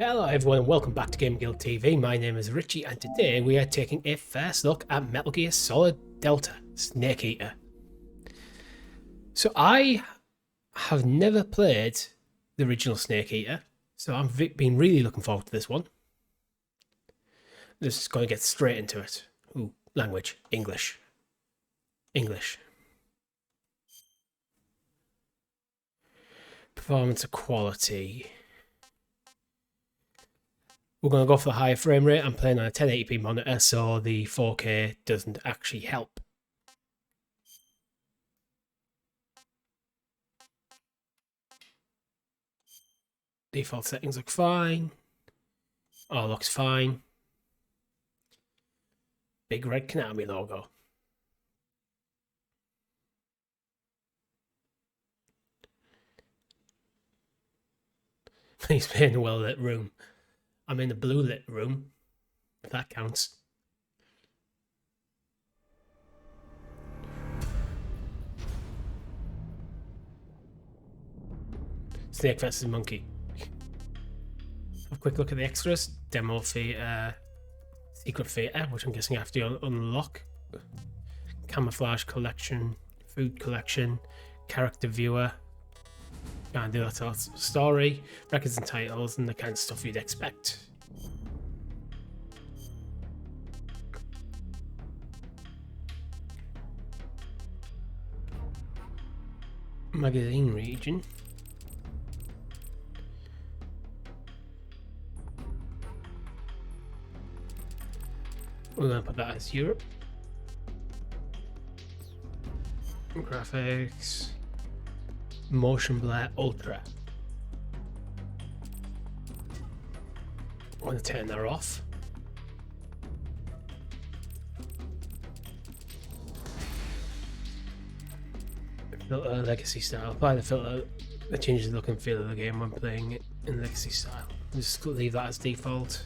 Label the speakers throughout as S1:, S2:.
S1: Hello everyone and welcome back to GamerGuildTV. My name is Richie and today we are taking a first look at Metal Gear Solid Delta Snake Eater. So I have never played the original Snake Eater, so I've been really looking forward to this one. Just going to get straight into it. Ooh, language, English. Performance quality. We're going to go for the higher frame rate. I'm playing on a 1080p monitor, so the 4K doesn't actually help. Default settings look fine. All looks fine. Big red Konami logo. He's playing a well-lit room. I'm in a blue lit room, if that counts. Snake vs. Monkey. Have a quick look at the extras. Demo theater, secret theater, which I'm guessing I have to unlock. Camouflage collection, food collection, character viewer. Can't do that sort of story, records and titles, and the kind of stuff you'd expect. Magazine region. We're going to put that as Europe. Graphics. Motion blur ultra. I'm going to turn that off. Filter legacy style. Apply the filter that changes the look and feel of the game when playing it in legacy style. Just leave that as default.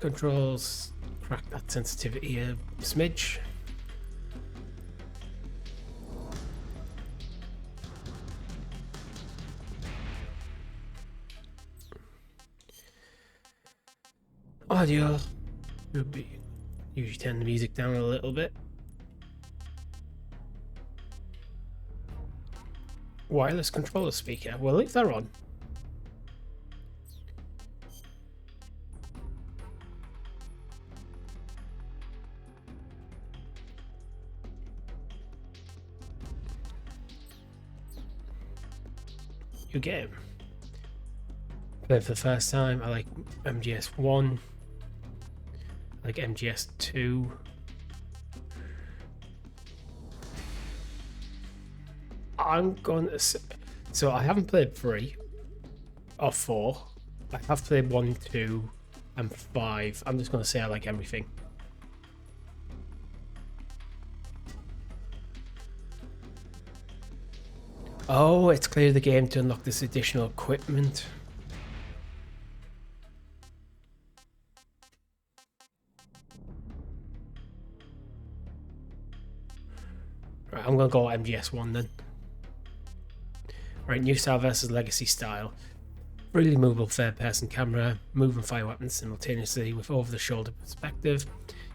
S1: Controls. Crack that sensitivity a smidge. Audio would be usually turn the music down a little bit. Wireless controller speaker. We'll leave that on. New game. Played for the first time. I like MGS1. I like MGS2. I'm going to say, so I haven't played 3 or 4. I have played 1, 2, and 5. I'm just going to say I like everything. Oh, it's clear the game to unlock this additional equipment. Right, I'm going to go MGS1 then. Right, new style versus legacy style. Really movable third-person camera, move and fire weapons simultaneously with over-the-shoulder perspective.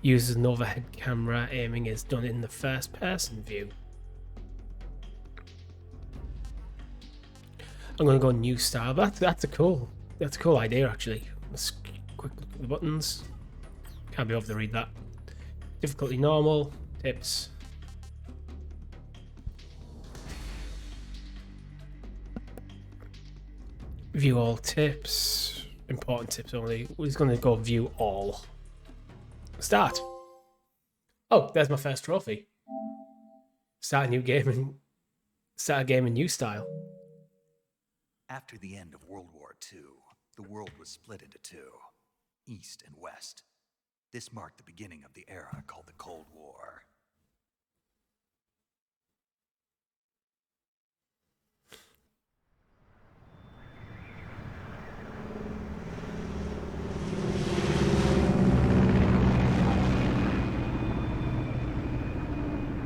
S1: Uses an overhead camera, aiming is done in the first-person view. I'm going to go new style. That's a cool idea actually. Let's quick look at the buttons. Can't be able to read that. Difficulty normal, tips. View all tips. Important tips only. We're just going to go view all. Start. Oh, there's my first trophy. Start a game in new style.
S2: After the end of World War II, the world was split into two, East and West. This marked the beginning of the era called the Cold War.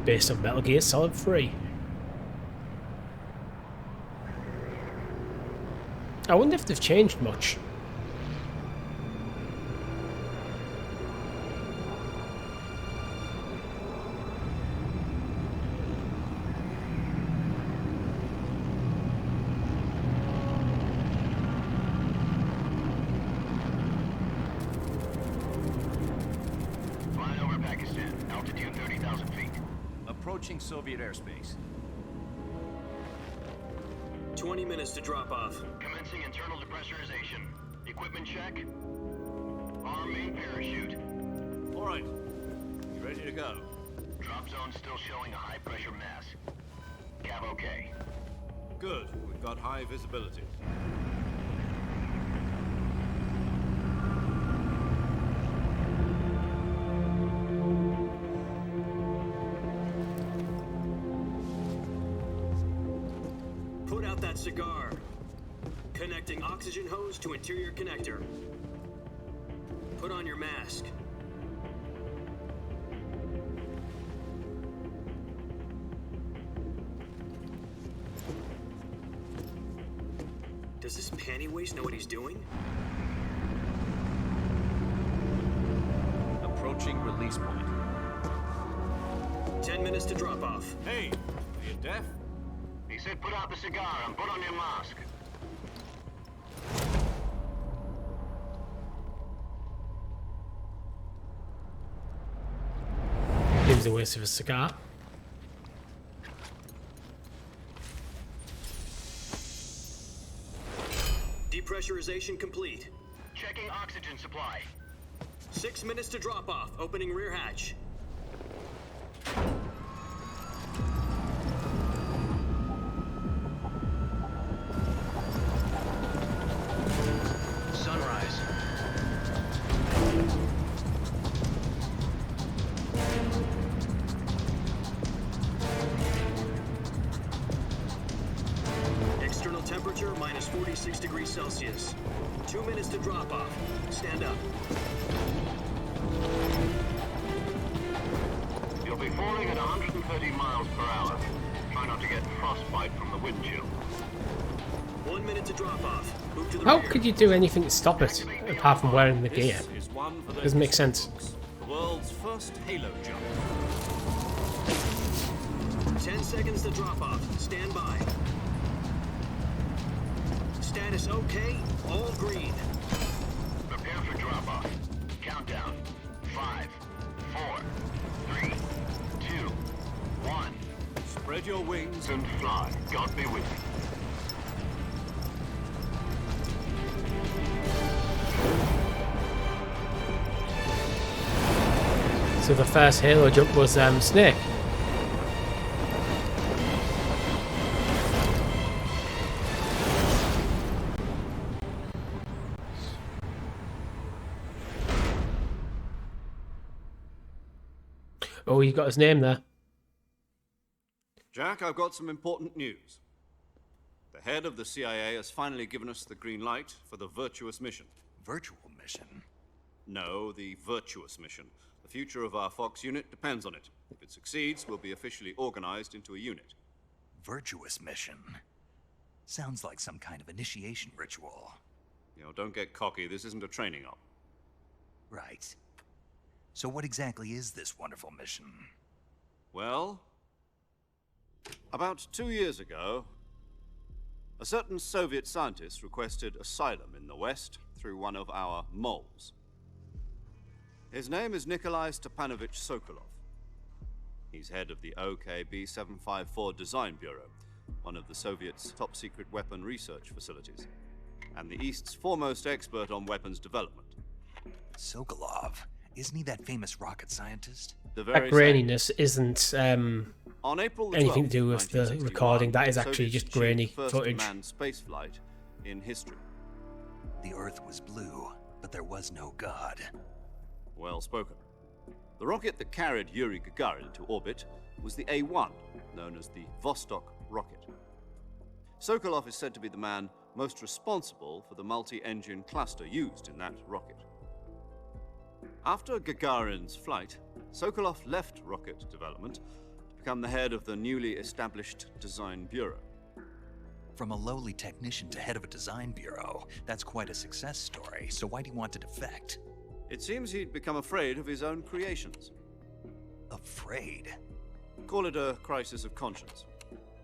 S1: Based on Metal Gear Solid 3. I wonder if they've changed much.
S3: Flying over Pakistan, altitude 30,000 feet.
S4: Approaching Soviet airspace.
S5: 20 minutes to drop off.
S3: Commencing internal depressurization. Equipment check. Arm main parachute.
S4: All right. You ready to go?
S3: Drop zone still showing a high pressure mass. Cav okay.
S4: Good. We've got high visibility.
S5: Put out that cigar. Connecting oxygen hose to interior connector. Put on your mask. Does this panty waste know what he's doing?
S4: Approaching release point.
S5: 10 minutes to drop off.
S4: Hey, are you deaf?
S3: He said put out the cigar and put on your mask.
S1: Seems a waste of a cigar.
S5: Depressurization complete.
S3: Checking oxygen supply.
S5: 6 minutes to drop off. Opening rear hatch.
S3: Sunrise.
S5: External temperature minus 46 degrees Celsius. 2 minutes to drop off. Stand up.
S3: You'll be falling at 130 miles per hour. Try not to get frostbite from the wind chill.
S5: 1 minute to drop off. Move to the
S1: How
S5: rear.
S1: could you do anything to stop it, apart from wearing the gear?
S4: This is one for those
S1: Doesn't make sense.
S4: folks. The world's first Halo jump.
S5: 10 seconds to drop off. Stand by. Status okay. All green.
S3: Prepare for drop off. Countdown. 5, 4, 3, 2, 1.
S4: Spread your wings
S3: And fly. God be with you.
S1: So the first Halo jump was Snake. Oh, you got his name there.
S4: Jack, I've got some important news. The head of the CIA has finally given us the green light for the Virtuous Mission.
S2: Virtual mission?
S4: No, the Virtuous Mission. The future of our Fox unit depends on it. If it succeeds, we'll be officially organized into a unit.
S2: Virtuous mission? Sounds like some kind of initiation ritual.
S4: You know, don't get cocky. This isn't a training op.
S2: Right. So what exactly is this wonderful mission?
S4: Well, about 2 years ago, a certain Soviet scientist requested asylum in the West through one of our moles. His name is Nikolai Stepanovich Sokolov. He's head of the OKB 754 Design Bureau, one of the Soviets' top-secret weapon research facilities, and the East's foremost expert on weapons development.
S2: Sokolov? Isn't he that famous rocket scientist?
S4: The
S1: That
S4: very
S1: graininess isn't
S4: On April the
S1: anything
S4: 12th,
S1: to do with the
S4: 1961,
S1: recording. That is
S4: the
S1: actually
S4: Soviets
S1: just grainy
S4: achieved the first
S1: footage.
S4: manned spaceflight in history.
S2: The Earth was blue, but there was no God.
S4: Well spoken. The rocket that carried Yuri Gagarin to orbit was the A-1, known as the Vostok rocket. Sokolov is said to be the man most responsible for the multi-engine cluster used in that rocket. After Gagarin's flight, Sokolov left rocket development to become the head of the newly established Design Bureau.
S2: From a lowly technician to head of a design bureau, that's quite a success story, so why'd he want to defect?
S4: It seems he'd become afraid of his own creations.
S2: Afraid?
S4: Call it a crisis of conscience.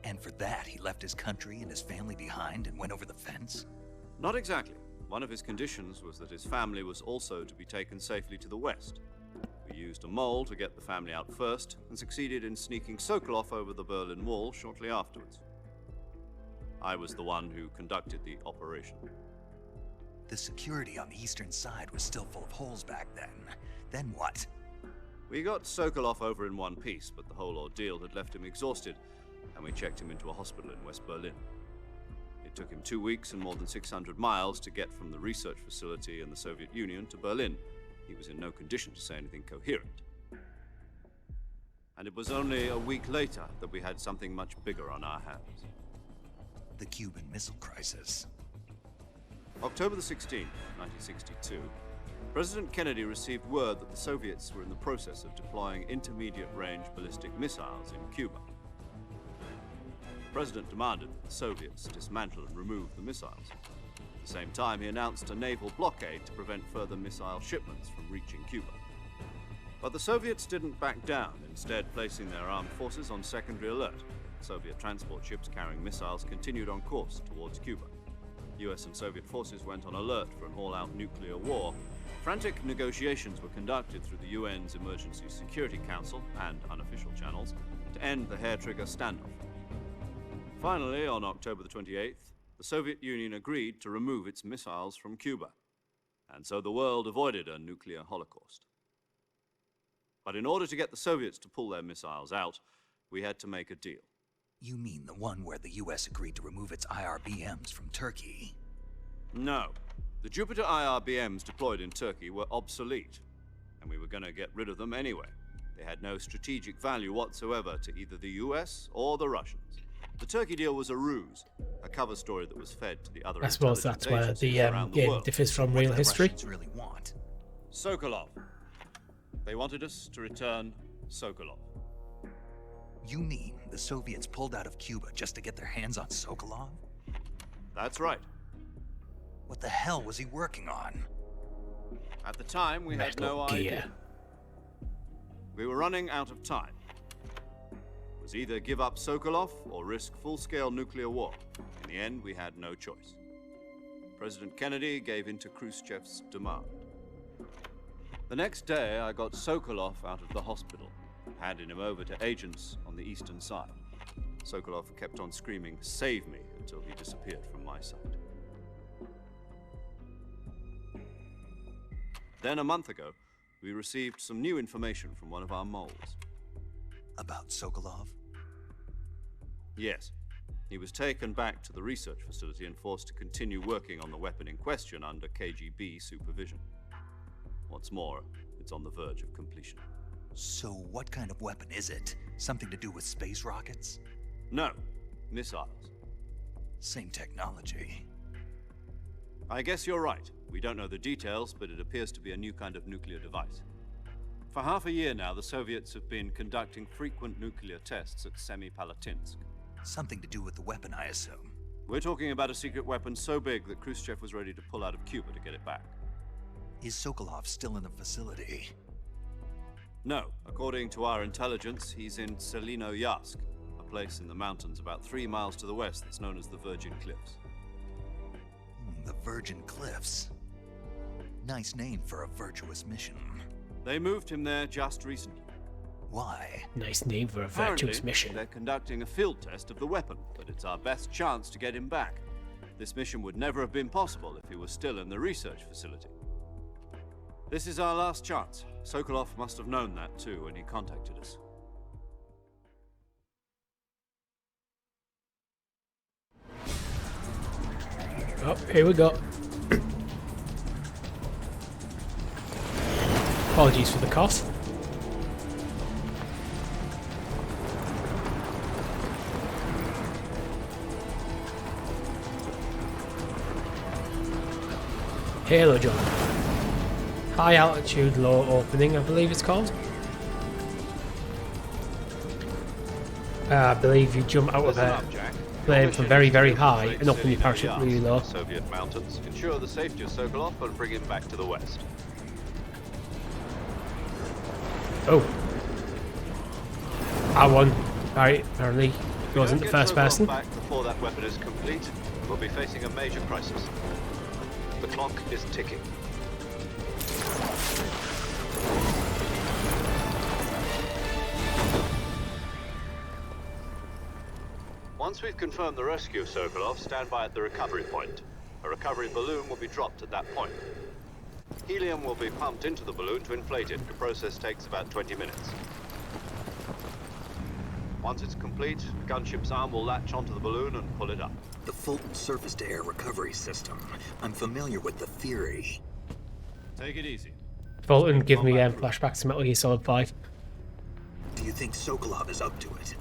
S2: And for that, he left his country and his family behind and went over the fence?
S4: Not exactly. One of his conditions was that his family was also to be taken safely to the west. We used a mole to get the family out first, and succeeded in sneaking Sokolov over the Berlin Wall shortly afterwards. I was the one who conducted the operation.
S2: The security on the eastern side was still full of holes back then. Then what?
S4: We got Sokolov over in one piece, but the whole ordeal had left him exhausted, and we checked him into a hospital in West Berlin. It took him 2 weeks and more than 600 miles to get from the research facility in the Soviet Union to Berlin. He was in no condition to say anything coherent. And it was only a week later that we had something much bigger on our hands.
S2: The Cuban Missile Crisis.
S4: October the 16th, 1962, President Kennedy received word that the Soviets were in the process of deploying intermediate-range ballistic missiles in Cuba. The President demanded that the Soviets dismantle and remove the missiles. At the same time, he announced a naval blockade to prevent further missile shipments from reaching Cuba. But the Soviets didn't back down, instead placing their armed forces on secondary alert. Soviet transport ships carrying missiles continued on course towards Cuba. US and Soviet forces went on alert for an all-out nuclear war. Frantic negotiations were conducted through the UN's Emergency Security Council and unofficial channels to end the hair-trigger standoff. Finally, on October the 28th, the Soviet Union agreed to remove its missiles from Cuba, and so the world avoided a nuclear holocaust. But in order to get the Soviets to pull their missiles out, we had to make a deal.
S2: You mean the one where the US agreed to remove its IRBMs from Turkey?
S4: No. The Jupiter IRBMs deployed in Turkey were obsolete, and we were going to get rid of them anyway. They had no strategic value whatsoever to either the US or the Russians. The Turkey deal was a ruse, a cover story that was fed to the other
S1: I suppose that's where the game differs from real history.
S2: What do the Russians really want?
S4: Sokolov. They wanted us to return Sokolov.
S2: You mean the Soviets pulled out of Cuba just to get their hands on Sokolov?
S4: That's right.
S2: What the hell was he working on?
S4: At the time, we had no idea. We were running out of time. It was either give up Sokolov or risk full-scale nuclear war. In the end, we had no choice. President Kennedy gave in to Khrushchev's demand. The next day, I got Sokolov out of the hospital, handing him over to agents on the eastern side. Sokolov kept on screaming, "Save me," until he disappeared from my sight. Then, a month ago, we received some new information from one of our moles.
S2: About Sokolov?
S4: Yes. He was taken back to the research facility and forced to continue working on the weapon in question under KGB supervision. What's more, it's on the verge of completion.
S2: So what kind of weapon is it? Something to do with space rockets?
S4: No, missiles.
S2: Same technology.
S4: I guess you're right. We don't know the details, but it appears to be a new kind of nuclear device. For half a year now, the Soviets have been conducting frequent nuclear tests at Semipalatinsk.
S2: Something to do with the weapon, I assume.
S4: We're talking about a secret weapon so big that Khrushchev was ready to pull out of Cuba to get it back.
S2: Is Sokolov still in the facility?
S4: No. According to our intelligence, he's in Selino-Yarsk, a place in the mountains about 3 miles to the west that's known as the Virgin Cliffs.
S2: The Virgin Cliffs. Nice name for a virtuous mission.
S4: They moved him there just recently.
S2: Why?
S1: Nice name for a
S4: Apparently,
S1: virtuous mission.
S4: they're conducting a field test of the weapon, but it's our best chance to get him back. This mission would never have been possible if he was still in the research facility. This is our last chance. Sokolov must have known that too when he contacted us.
S1: Oh, here we go. Apologies for the cough. Halo jump. High altitude, low opening, I believe it's called. I believe you jump out of a plane from very, very high and up in your parachute really low.
S4: Soviet mountains, ensure the safety of Sokolov and bring him back to the west.
S1: Oh. R1. Alright, apparently goes into first person.
S4: Back before that weapon is complete, we'll be facing a major crisis. The clock is ticking. Once we've confirmed the rescue of Sokolov, stand by at the recovery point. A recovery balloon will be dropped at that point. Helium will be pumped into the balloon to inflate it. The process takes about 20 minutes. Once it's complete, the gunship's arm will latch onto the balloon and pull it up.
S5: The Fulton surface-to-air recovery system. I'm familiar with the theory.
S4: Take it easy.
S1: Fulton, give me flashbacks to Metal Gear Solid 5.
S5: Do you think Sokolov is up to it?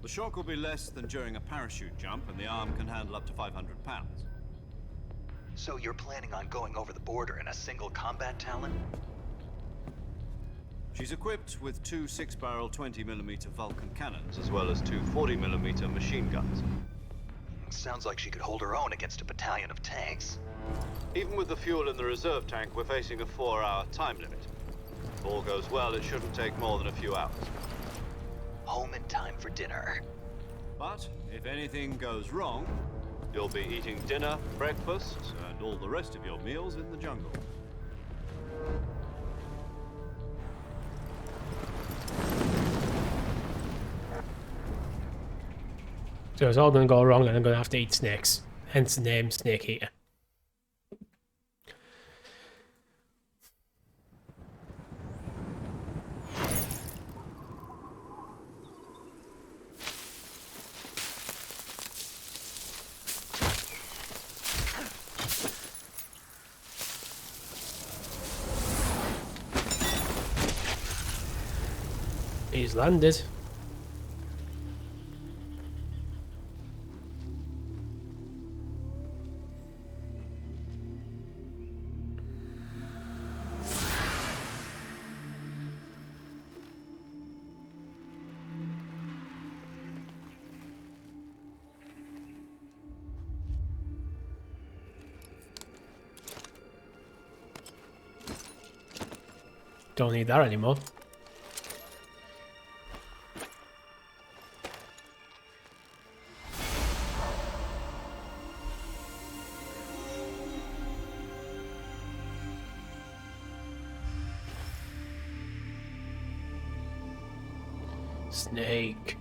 S4: The shock will be less than during a parachute jump, and the arm can handle up to 500 pounds.
S2: So you're planning on going over the border in a single combat Talon?
S4: She's equipped with two 6-barrel 20mm Vulcan cannons, as well as two 40mm machine guns.
S2: Sounds like she could hold her own against a battalion of tanks.
S4: Even with the fuel in the reserve tank, we're facing a 4-hour time limit. If all goes well, it shouldn't take more than a few hours.
S2: Home in time for dinner.
S4: But if anything goes wrong, you'll be eating dinner, breakfast, and all the rest of your meals in the jungle.
S1: So it's all going to go wrong and I'm going to have to eat snakes. Hence the name Snake Eater. He's landed. Don't need that anymore. Snake.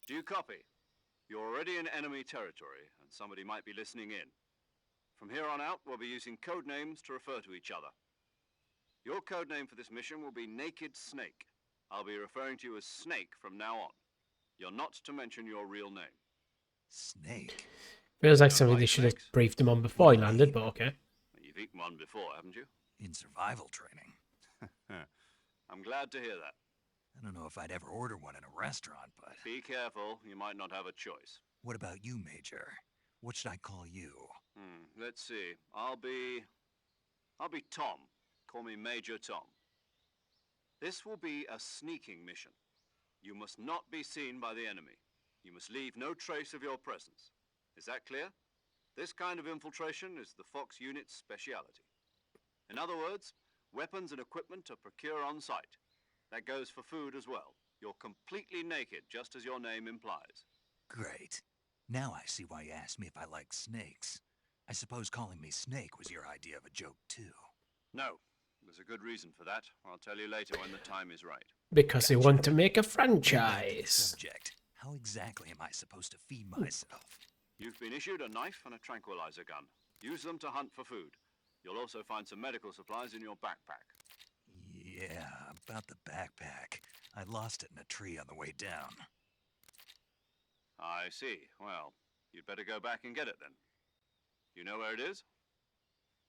S4: Do you copy? You're already in enemy territory, and somebody might be listening in. From here on out, we'll be using code names to refer to each other. Your code name for this mission will be Naked Snake. I'll be referring to you as Snake from now on. You're not to mention your real name.
S2: Snake?
S1: Feels like something they should have briefed him on before he landed, but okay.
S4: You've eaten one before, haven't you?
S2: In survival training.
S4: I'm glad to hear that.
S2: I don't know if I'd ever order one in a restaurant, but...
S4: Be careful, you might not have a choice.
S2: What about you, Major? What should I call you?
S4: Let's see. I'll be Tom. Call me Major Tom. This will be a sneaking mission. You must not be seen by the enemy. You must leave no trace of your presence. Is that clear? This kind of infiltration is the Fox unit's speciality. In other words, weapons and equipment are procured on site. That goes for food as well. You're completely naked, just as your name implies.
S2: Great. Now I see why you asked me if I like snakes. I suppose calling me Snake was your idea of a joke, too.
S4: No. There's a good reason for that. I'll tell you later when the time is right.
S1: Because they want to make a franchise.
S2: Subject. How exactly am I supposed to feed myself?
S4: You've been issued a knife and a tranquilizer gun. Use them to hunt for food. You'll also find some medical supplies in your backpack.
S2: Yeah, about the backpack. I lost it in a tree on the way down.
S4: I see. Well, you'd better go back and get it then. You know where it is?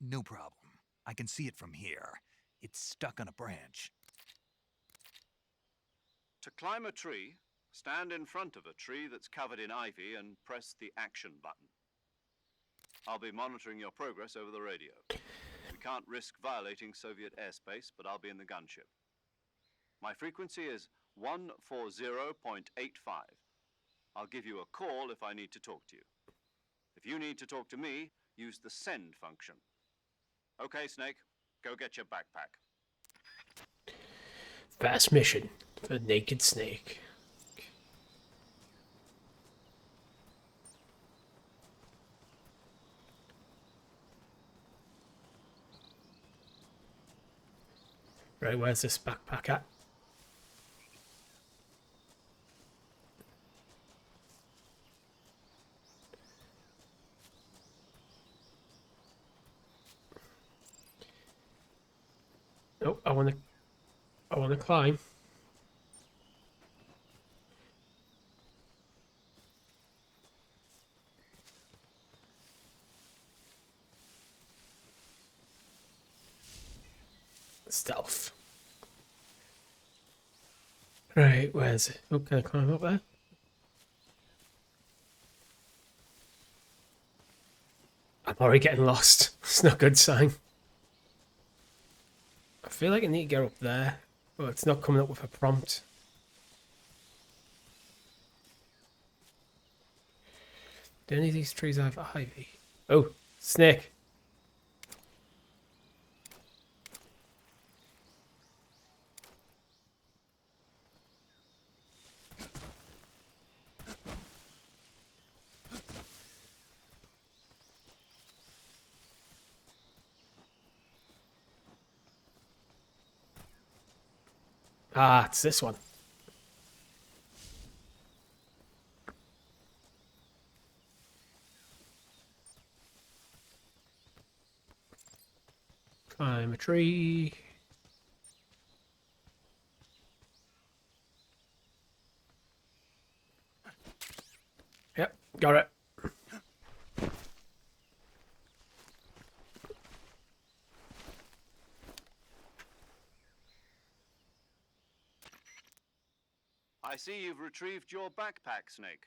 S2: No problem. I can see it from here. It's stuck on a branch.
S4: To climb a tree, stand in front of a tree that's covered in ivy and press the action button. I'll be monitoring your progress over the radio. We can't risk violating Soviet airspace, but I'll be in the gunship. My frequency is 140.85. I'll give you a call if I need to talk to you. If you need to talk to me, use the send function. Okay, Snake, go get your backpack.
S1: Fast mission for Naked Snake. Right, where's this backpack at? Oh, I want to climb. Stealth. Right, where's it? Oh, can I climb up there? I'm already getting lost. It's not a good sign. I feel like I need to get up there, but it's not coming up with a prompt. Do any of these trees have ivy? Oh, snake. Ah, it's this one. Climb a tree. Yep, got it.
S4: I see you've retrieved your backpack, Snake.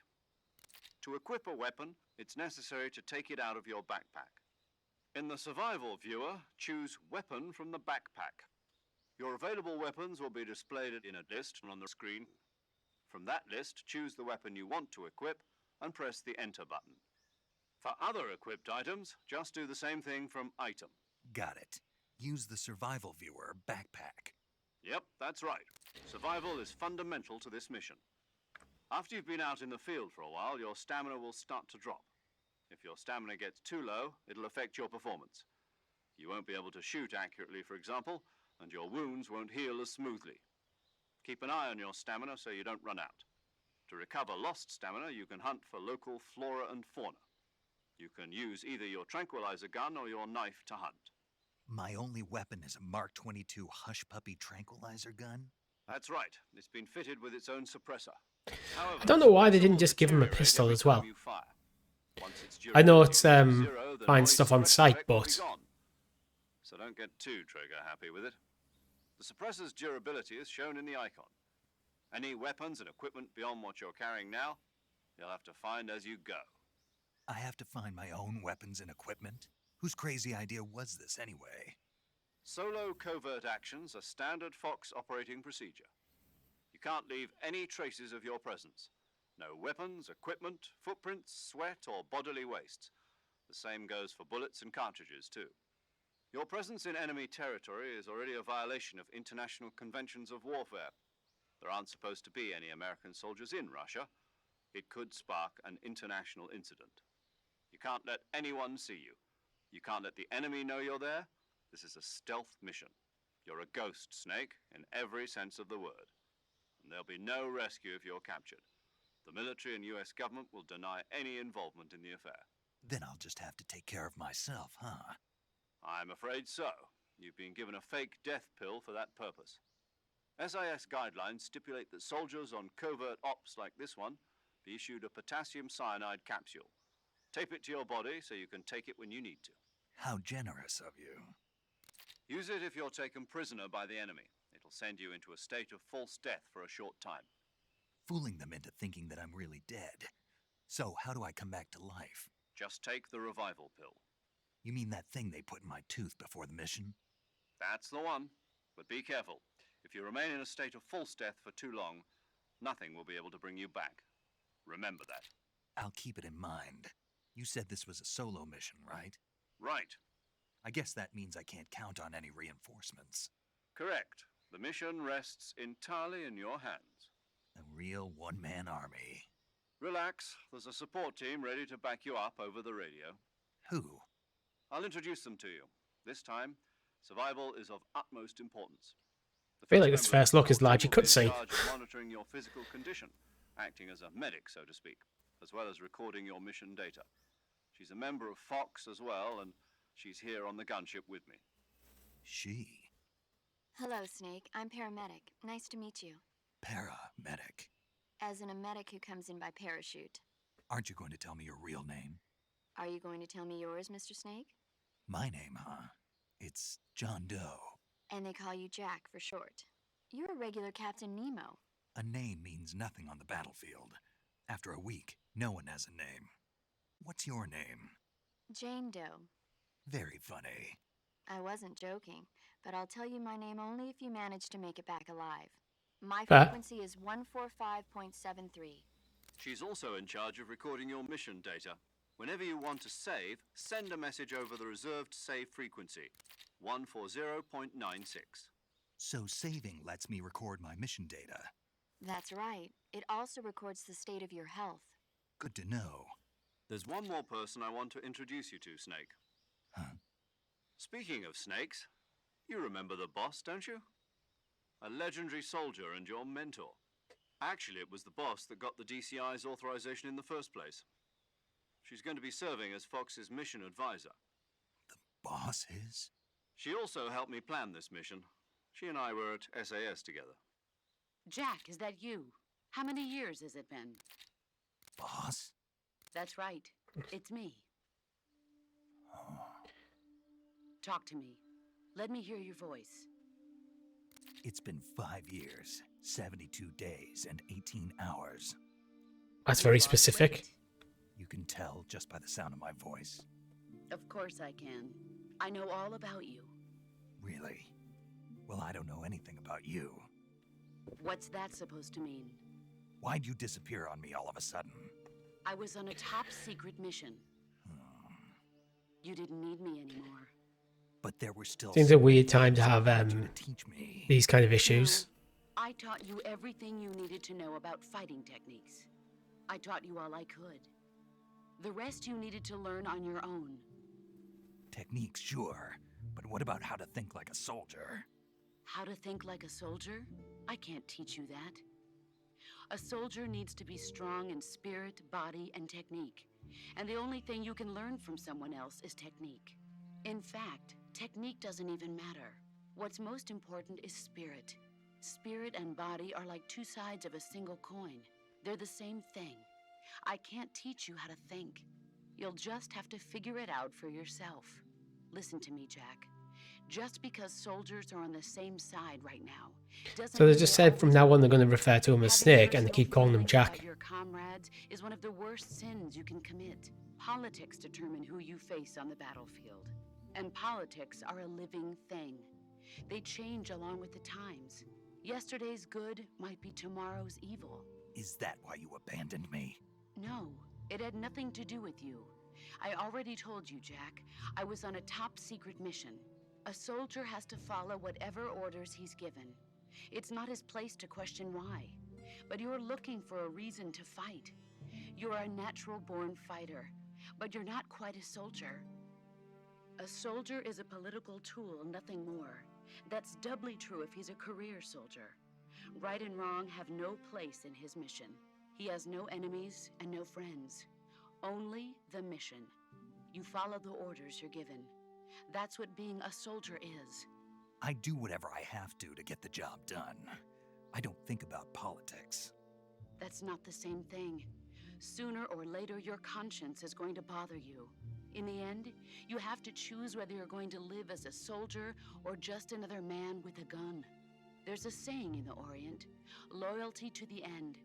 S4: To equip a weapon, it's necessary to take it out of your backpack. In the survival viewer, choose Weapon from the backpack. Your available weapons will be displayed in a list on the screen. From that list, choose the weapon you want to equip and press the Enter button. For other equipped items, just do the same thing from Item.
S2: Got it. Use the survival viewer backpack.
S4: Yep, that's right. Survival is fundamental to this mission. After you've been out in the field for a while, your stamina will start to drop. If your stamina gets too low, it'll affect your performance. You won't be able to shoot accurately, for example, and your wounds won't heal as smoothly. Keep an eye on your stamina so you don't run out. To recover lost stamina, you can hunt for local flora and fauna. You can use either your tranquilizer gun or your knife to hunt.
S2: My only weapon is a Mark 22 Hush Puppy tranquilizer gun?
S4: That's right. It's been fitted with its own suppressor. However,
S1: I don't know why they didn't just give him a pistol as well. I know it's find stuff on site, but
S4: so don't get too trigger happy with it. The suppressor's durability is shown in the icon. Any weapons and equipment beyond what you're carrying now, you'll have to find as you go.
S2: I have to find my own weapons and equipment? Whose crazy idea was this anyway?
S4: Solo covert actions are standard Fox operating procedure. You can't leave any traces of your presence. No weapons, equipment, footprints, sweat, or bodily wastes. The same goes for bullets and cartridges, too. Your presence in enemy territory is already a violation of international conventions of warfare. There aren't supposed to be any American soldiers in Russia. It could spark an international incident. You can't let anyone see you. You can't let the enemy know you're there. This is a stealth mission. You're a ghost, Snake, in every sense of the word. And there'll be no rescue if you're captured. The military and US government will deny any involvement in the affair.
S2: Then I'll just have to take care of myself, huh?
S4: I'm afraid so. You've been given a fake death pill for that purpose. SIS guidelines stipulate that soldiers on covert ops like this one be issued a potassium cyanide capsule. Tape it to your body so you can take it when you need to.
S2: How generous of you.
S4: Use it if you're taken prisoner by the enemy. It'll send you into a state of false death for a short time.
S2: Fooling them into thinking that I'm really dead. So, how do I come back to life?
S4: Just take the revival pill.
S2: You mean that thing they put in my tooth before the mission?
S4: That's the one. But be careful. If you remain in a state of false death for too long, nothing will be able to bring you back. Remember that.
S2: I'll keep it in mind. You said this was a solo mission, right?
S4: Right.
S2: I guess that means I can't count on any reinforcements.
S4: Correct. The mission rests entirely in your hands.
S2: A real one-man army.
S4: Relax. There's a support team ready to back you up over the radio.
S2: Who?
S4: I'll introduce them to you. This time, survival is of utmost importance.
S1: I feel like this first look is largely cutscene.
S4: Monitoring your physical condition, acting as a medic, so to speak, as well as recording your mission data. She's a member of Fox as well, and she's here on the gunship with me.
S2: She?
S6: Hello, Snake. I'm paramedic. Nice to meet you.
S2: Paramedic.
S6: As in a medic who comes in by parachute.
S2: Aren't you going to tell me your real name?
S6: Are you going to tell me yours, Mr. Snake?
S2: My name, huh? It's John Doe.
S6: And they call you Jack for short. You're a regular Captain Nemo.
S2: A name means nothing on the battlefield. After a week, no one has a name. What's your name?
S6: Jane Doe.
S2: Very funny.
S6: I wasn't joking, but I'll tell you my name only if you manage to make it back alive. My
S1: Fair.
S6: frequency is 145.73.
S4: She's also in charge of recording your mission data. Whenever you want to save, send a message over the reserved save frequency, 140.96.
S2: So saving lets me record my mission data.
S6: That's right. It also records the state of your health.
S2: Good to know.
S4: There's one more person I want to introduce you to, Snake.
S2: Huh?
S4: Speaking of snakes, you remember the boss, don't you? A legendary soldier and your mentor. Actually, it was the boss that got the DCI's authorization in the first place. She's going to be serving as Fox's mission advisor.
S2: The boss is?
S4: She also helped me plan this mission. She and I were at SAS together.
S7: Jack, is that you? How many years has it been?
S2: Boss?
S7: That's right. It's me. Talk to me. Let me hear your voice.
S2: It's been 5 years, 72 days, and 18 hours.
S1: That's very specific.
S2: You can tell just by the sound of my voice.
S7: Of course I can. I know all about you.
S2: Really? Well, I don't know anything about you.
S7: What's that supposed to mean?
S2: Why'd you disappear on me all of a sudden?
S7: I was on a top secret mission. You didn't need me anymore.
S2: But there were still...
S1: Seems a weird time to have
S2: teach me.
S1: these kind of issues.
S7: No, I taught you everything you needed to know about fighting techniques. I taught you all I could. The rest you needed to learn on your own.
S2: Techniques, sure. But what about how to think like a soldier?
S7: How to think like a soldier? I can't teach you that. A soldier needs to be strong in spirit, body, and technique. And the only thing you can learn from someone else is technique. In fact, technique doesn't even matter. What's most important is spirit. Spirit and body are like two sides of a single coin. They're the same thing. I can't teach you how to think. You'll just have to figure it out for yourself. Listen to me, Jack. Just because soldiers are on the same side right now doesn't
S1: So they
S7: mean
S1: just
S7: they're
S1: said from
S7: always
S1: now on they're
S7: right.
S1: going to refer to him as
S7: Having
S1: Snake, and they keep calling him
S7: personal feelings
S1: Jack.
S7: about your comrades is one of the worst sins you can commit. Politics determine who you face on the battlefield. And politics are a living thing. They change along with the times. Yesterday's good might be tomorrow's evil.
S2: Is that why you abandoned me?
S7: No, it had nothing to do with you. I already told you, Jack. I was on a top secret mission. A soldier has to follow whatever orders he's given. It's not his place to question why. But you're looking for a reason to fight. You're a natural-born fighter, but you're not quite a soldier. A soldier is a political tool, nothing more. That's doubly true if he's a career soldier. Right and wrong have no place in his mission. He has no enemies and no friends. Only the mission. You follow the orders you're given. That's what being a soldier is.
S2: I do whatever I have to get the job done. I don't think about politics.
S7: That's not the same thing. Sooner or later, your conscience is going to bother you. In the end, you have to choose whether you're going to live as a soldier or just another man with a gun. There's a saying in the Orient, loyalty to the end.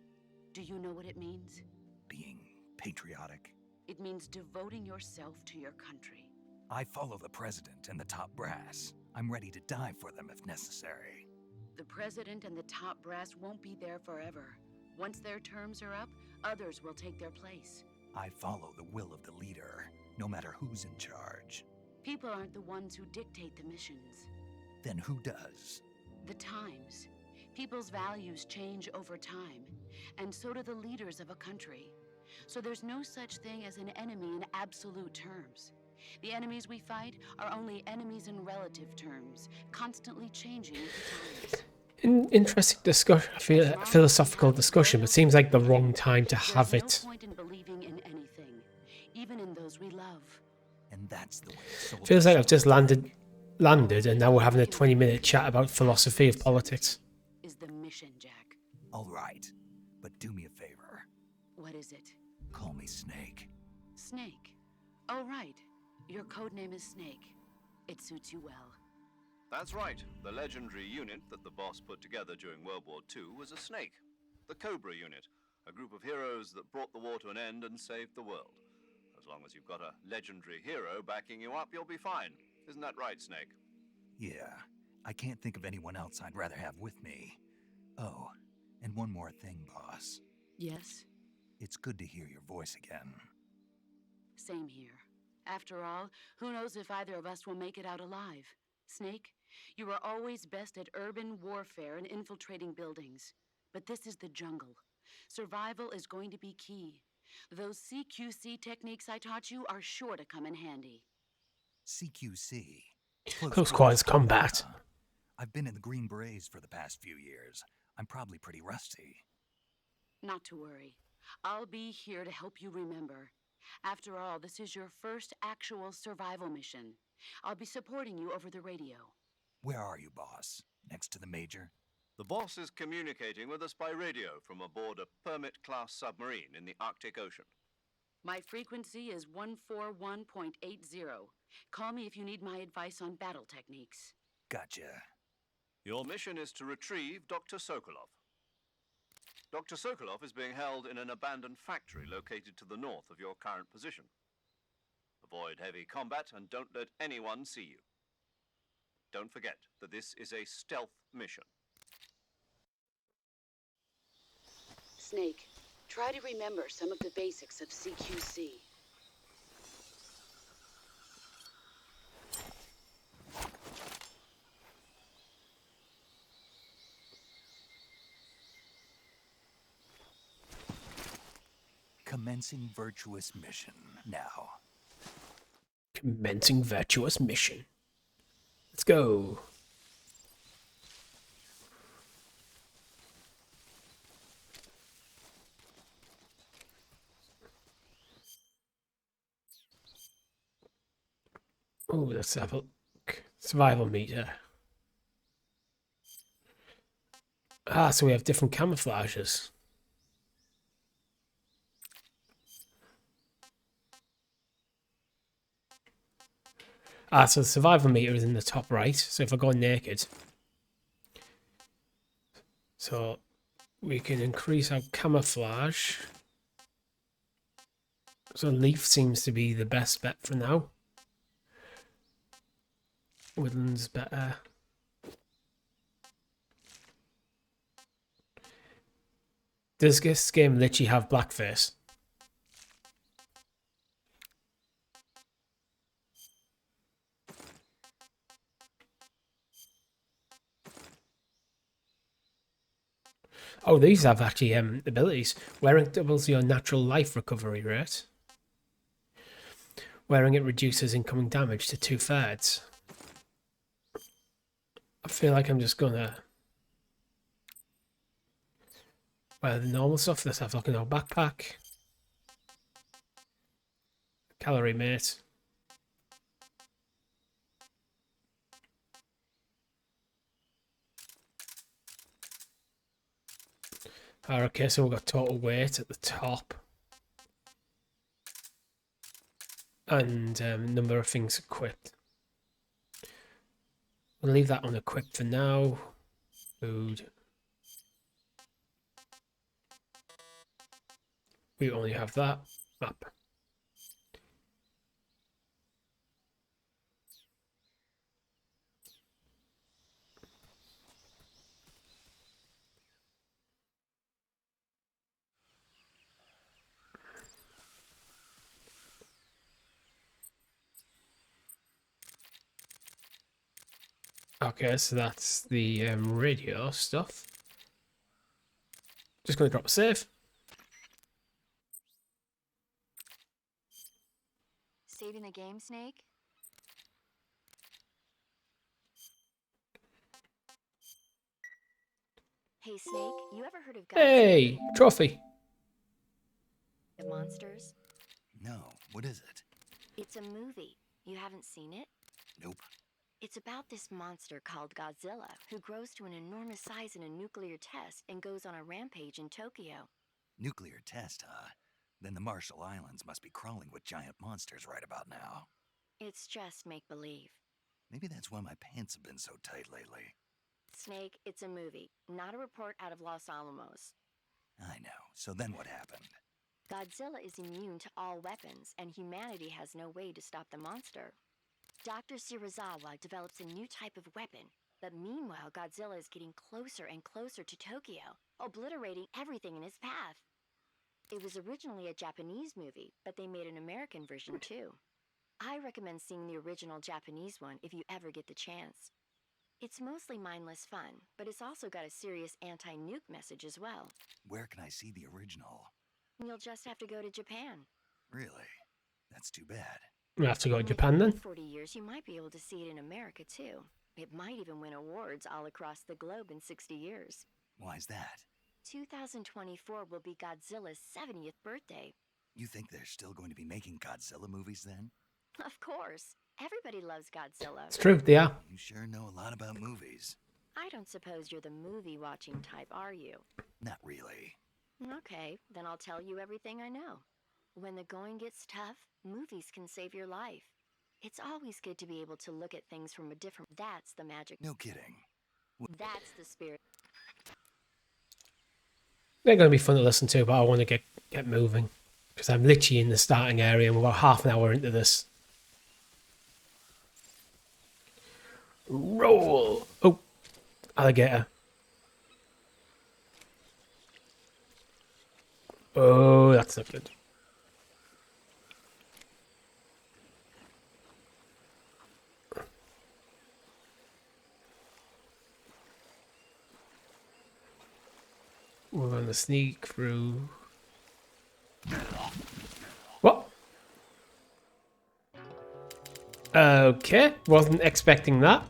S7: Do you know what it means?
S2: Being patriotic.
S7: It means devoting yourself to your country.
S2: I follow the president and the top brass. I'm ready to die for them if necessary.
S7: The president and the top brass won't be there forever. Once their terms are up, others will take their place.
S2: I follow the will of the leader, no matter who's in charge.
S7: People aren't the ones who dictate the missions.
S2: Then who does?
S7: The times. People's values change over time, and so do the leaders of a country. So there's no such thing as an enemy in absolute terms. The enemies we fight are only enemies in relative terms, constantly changing with the times.
S1: Interesting discussion, philosophical discussion, but seems like the wrong time to have it.
S7: There's no point in believing in anything, even in those we love.
S2: And that's the way
S1: Feels like I've just landed, and now we're having a 20-minute chat about philosophy of politics.
S7: Is the mission, Jack.
S2: All right, but do me a favor.
S7: What is it?
S2: Call me Snake.
S7: Snake. Oh, right. Your code name is Snake. It suits you well.
S4: That's right. The legendary unit that the boss put together during World War II was a snake. The Cobra unit, a group of heroes that brought the war to an end and saved the world. As long as you've got a legendary hero backing you up, you'll be fine. Isn't that right, Snake?
S2: Yeah, I can't think of anyone else I'd rather have with me. Oh, and one more thing, boss.
S7: Yes?
S2: It's good to hear your voice again.
S7: Same here. After all, who knows if either of us will make it out alive? Snake, you are always best at urban warfare and infiltrating buildings. But this is the jungle. Survival is going to be key. Those CQC techniques I taught you are sure to come in handy.
S2: CQC?
S1: Close quarters combat.
S2: I've been in the Green Berets for the past few years. I'm probably pretty rusty.
S7: Not to worry. I'll be here to help you remember. After all, this is your first actual survival mission. I'll be supporting you over the radio.
S2: Where are you, boss? Next to the Major?
S4: The boss is communicating with us by radio from aboard a Permit-class submarine in the Arctic Ocean.
S7: My frequency is 141.80. Call me if you need my advice on battle techniques.
S2: Gotcha.
S4: Your mission is to retrieve Dr. Sokolov. Dr. Sokolov is being held in an abandoned factory located to the north of your current position. Avoid heavy combat and don't let anyone see you. Don't forget that this is a stealth mission.
S7: Snake, try to remember some of the basics of CQC.
S2: Commencing Virtuous Mission now.
S1: Commencing Virtuous Mission. Let's go. Oh, let's have a look. Survival meter. Ah, so we have different camouflages. Ah, so the survival meter is in the top right. So if I go naked, so we can increase our camouflage. So leaf seems to be the best bet for now. Woodland's better. Does this game literally have blackface? Oh, these have actually abilities. Wearing doubles your natural life recovery rate. Wearing it reduces incoming damage to 2/3. I feel like I'm just gonna wear the normal stuff. Let's have a look in our backpack. Calorie mate. Okay, so we've got total weight at the top. And number of things equipped. We'll leave that unequipped for now. Food. We only have that. Map. Okay, so that's the radio stuff. Just going to drop a save.
S6: Saving the game, Snake? Hey, Snake, you ever heard of
S1: Hey, trophy.
S6: The Monsters?
S2: No, what is it?
S6: It's a movie. You haven't seen it?
S2: Nope.
S6: It's about this monster called Godzilla, who grows to an enormous size in a nuclear test and goes on a rampage in Tokyo.
S2: Nuclear test, huh? Then the Marshall Islands must be crawling with giant monsters right about now.
S6: It's just make-believe.
S2: Maybe that's why my pants have been so tight lately.
S6: Snake, it's a movie, not a report out of Los Alamos.
S2: I know. So then what happened?
S6: Godzilla is immune to all weapons, and humanity has no way to stop the monster. Dr. Shirazawa develops a new type of weapon, but meanwhile Godzilla is getting closer and closer to Tokyo, obliterating everything in his path. It was originally a Japanese movie, but they made an American version too. I recommend seeing the original Japanese one if you ever get the chance. It's mostly mindless fun, but it's also got a serious anti-nuke message as well.
S2: Where can I see the original?
S6: You'll just have to go to Japan.
S2: Really? That's too bad.
S1: We have to go to
S6: In
S1: Japan then.
S6: 40 years, you might be able to see it in America too. It might even win awards all across the globe in 60 years.
S2: Why's that?
S6: 2024 will be Godzilla's 70th birthday.
S2: You think they're still going to be making Godzilla movies then?
S6: Of course. Everybody loves Godzilla.
S1: It's true, they are.
S2: You sure know a lot about movies.
S6: I don't suppose you're the movie-watching type, are you?
S2: Not really.
S6: Okay, then I'll tell you everything I know. When the going gets tough, movies can save your life. It's always good to be able to look at things from a different... That's the magic.
S2: No kidding.
S6: That's the spirit.
S1: They're going to be fun to listen to, but I want to get moving. Because I'm literally in the starting area and we're about half an hour into this. Roll! Oh, alligator. Oh, that's not good. We're going to sneak through. What? Okay, wasn't expecting that.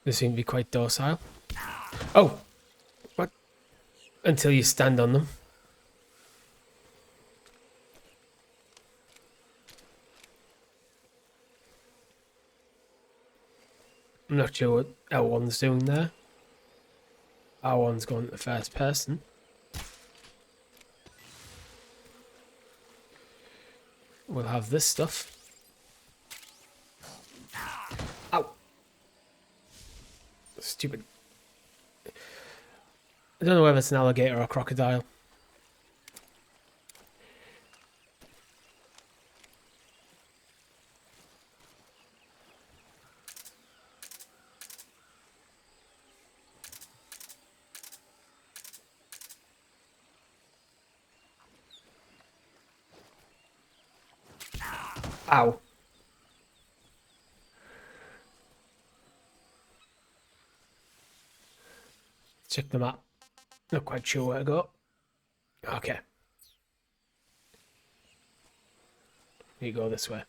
S1: They seem to be quite docile. Oh! What? Until you stand on them. I'm not sure what L1's doing there. R1's going to the first person. We'll have this stuff. Ow! Stupid. I don't know whether it's an alligator or a crocodile. Ow. Check them out. Not quite sure where to go. Okay. You go this way.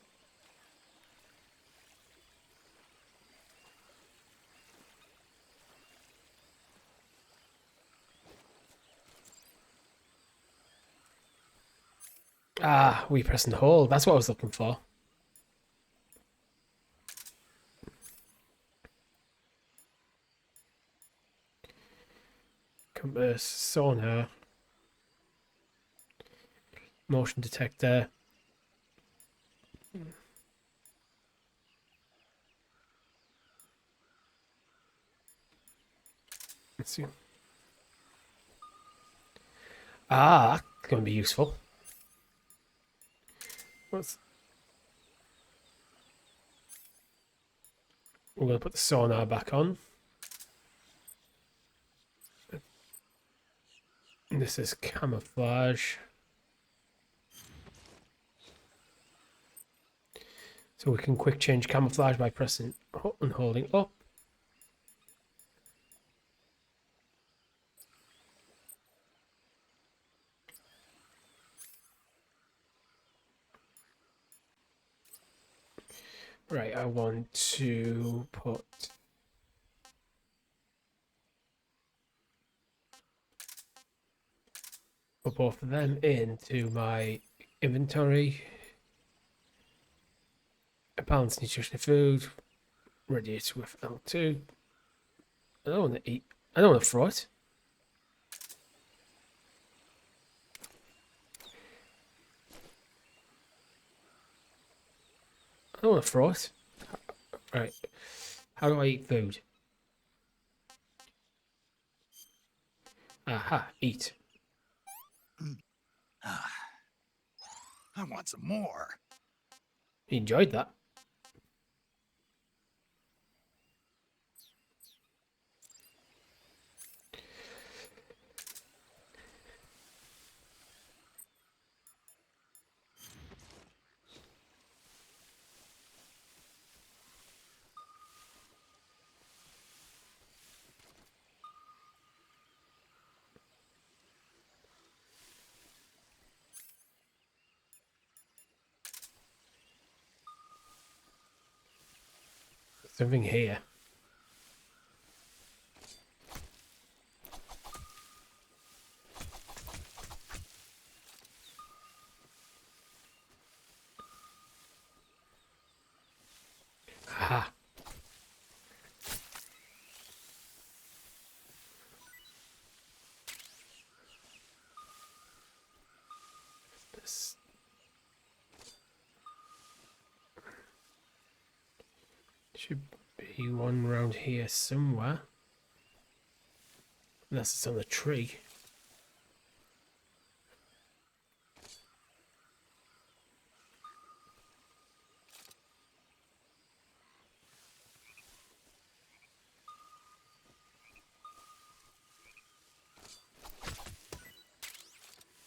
S1: Ah, we press and hold. That's what I was looking for. the sonar, motion detector. Let's see. Ah, that's going to be useful. We're going to put the sonar back on. And this is camouflage. So we can quick change camouflage by pressing and holding up. Right, I want to put both of them into my inventory. A balanced nutrition of food, radiator with L2. I don't want to eat. I don't want to throw it. I don't want to throw it. Right. How do I eat food? Aha, eat.
S2: I want some more.
S1: You enjoyed that. Something here. Aha. This. Should be one around here somewhere. Unless it's on the tree.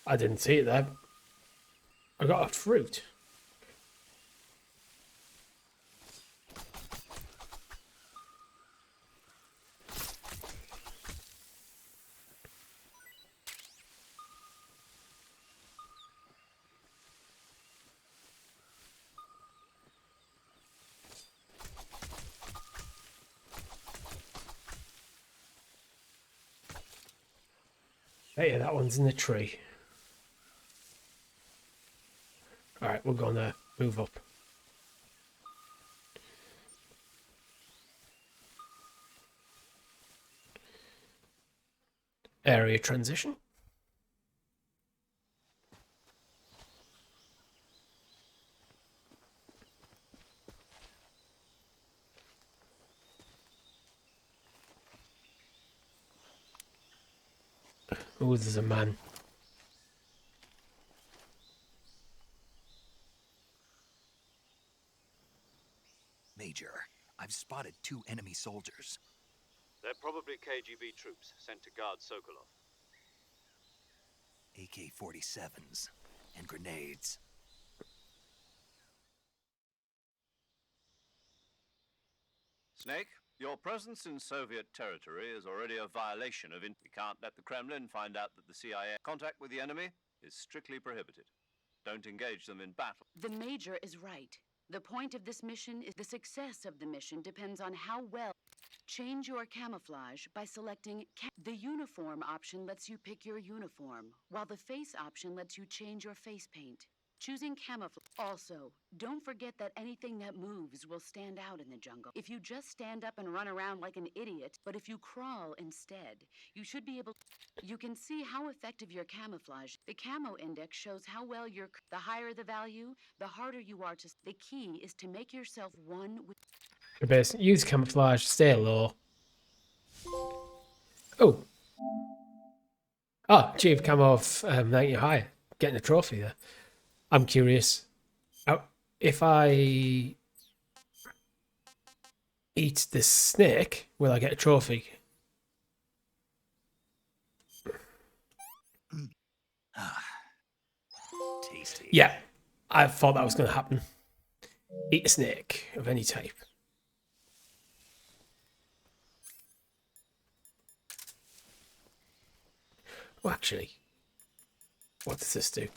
S1: I didn't see it there. I got a fruit. Hey, that one's in the tree. Alright, we're gonna move up. Area transition. Oh, there's a man.
S2: Major, I've spotted 2 enemy soldiers.
S4: They're probably KGB troops sent to guard Sokolov.
S2: AK-47s and grenades.
S4: Snake, your presence in Soviet territory is already a violation of... We can't let the Kremlin find out that the CIA contact with the enemy is strictly prohibited. Don't engage them in battle.
S7: The Major is right. The point of this mission is the success of the mission depends on how well. Change your camouflage by selecting the uniform option lets you pick your uniform, while the face option lets you change your face paint. Choosing camouflage. Also, don't forget that anything that moves will stand out in the jungle. If you just stand up and run around like an idiot, but if you crawl instead, you should be able. You can see how effective your camouflage. The camo index shows how well you're. The higher the value, the harder you are to. The key is to make yourself one with.
S1: Use camouflage, stay low. Oh. Oh, achieve camo of 90 high. Getting a trophy there. I'm curious. If I eat this snake, will I get a trophy?
S2: Tasty.
S1: Yeah, I thought that was going to happen. Eat a snake of any type. Well, actually, what does this do?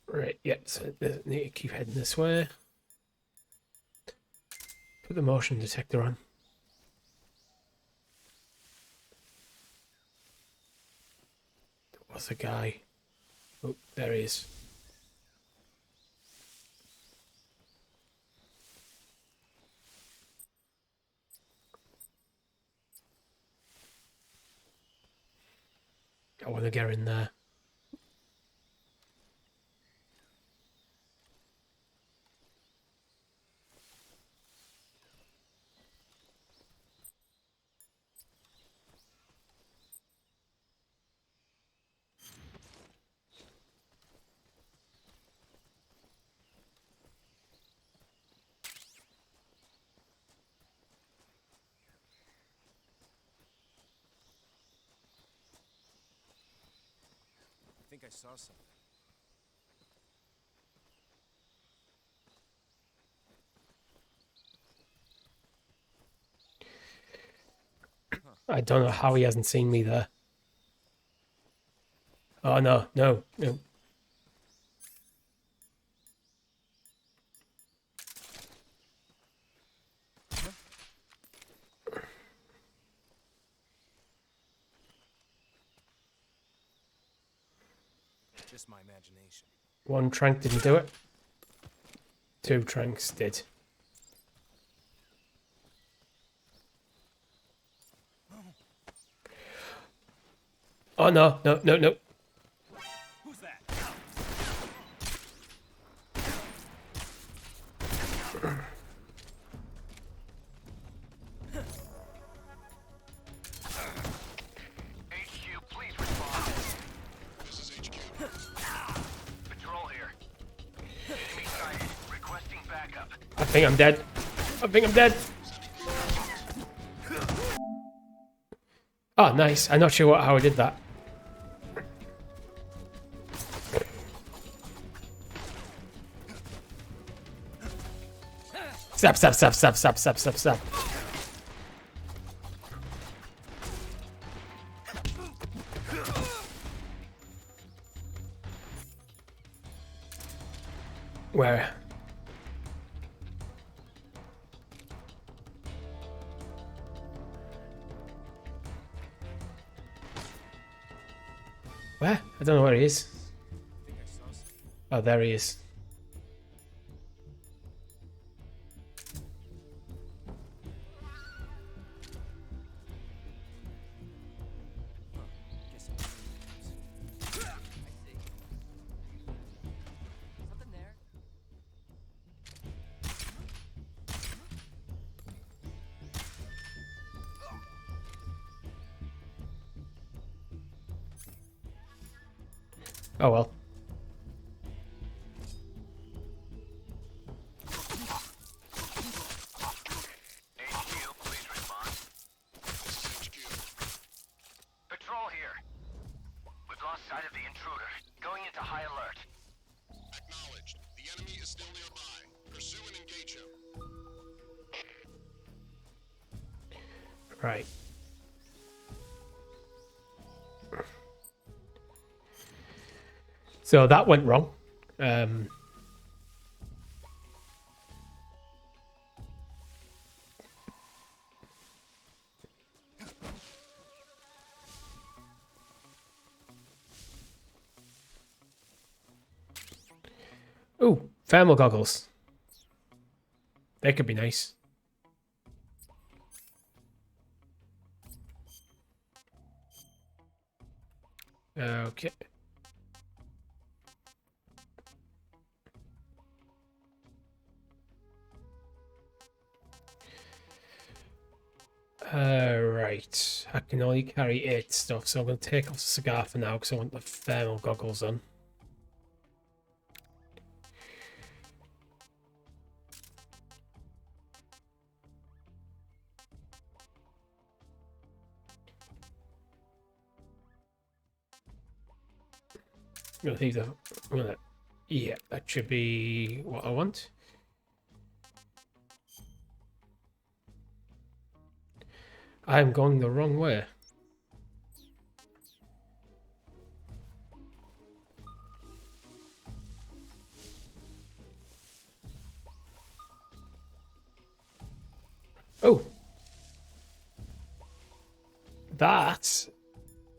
S1: Right, yep, so I need to keep heading this way. Put the motion detector on. There was a guy. Oh, there he is. I want to get in there.
S8: I think I saw something.
S1: I don't know how he hasn't seen me there. Oh, no, no, no.
S8: Just my imagination.
S1: One trank didn't do it. Two tranks did. Oh, no, no, no, no.
S8: Who's that?
S3: HQ, please respond. This is HQ. Patrol here. Enemy sighted. Requesting backup.
S1: I think I'm dead. I think I'm dead. Oh, nice. I'm not sure how I did that. Stop, stop, stop, stop, stop, stop, stop, stop. Where? Where? I don't know where he is. Oh, there he is. Oh well.
S3: HQ, please respond. This is HQ. Patrol here. We've lost sight of the intruder. Going into high alert.
S9: Acknowledged. The enemy is still nearby. Pursue and engage him.
S1: Right. So that went wrong. Ooh, thermal goggles. They could be nice. Okay. Right. I can only carry 8 stuff, so I'm going to take off the cigar for now because I want the thermal goggles on. I'm going to leave the... Yeah, that should be what I want. I am going the wrong way. Oh. That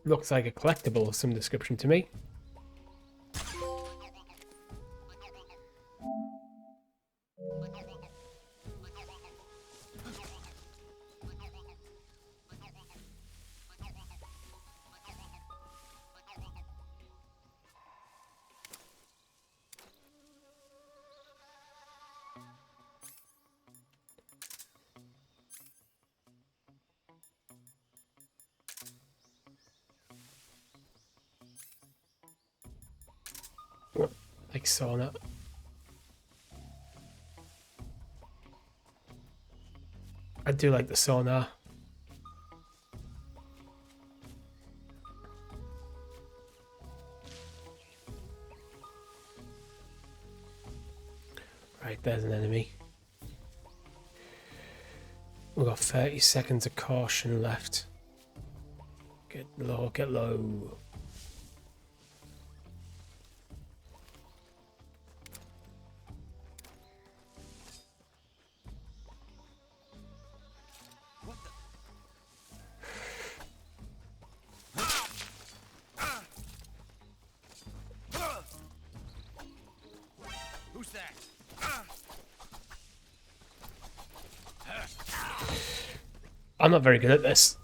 S1: looks like a collectible of some description to me. Like sauna. I do like the sauna. Right, there's an enemy. We've got 30 seconds of caution left. Get low, get low.
S8: Who's that?
S1: I'm not very good at this.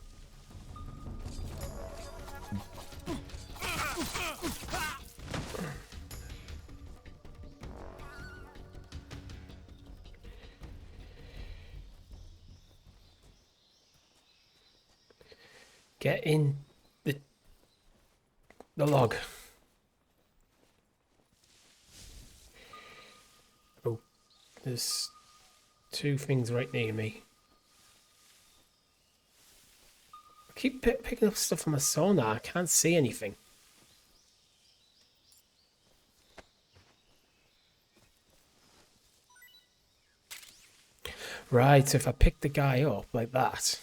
S1: Get in the log. Oh, there's 2 things right near me. I keep picking up stuff on my sonar. I can't see anything. Right, so if I pick the guy up like that.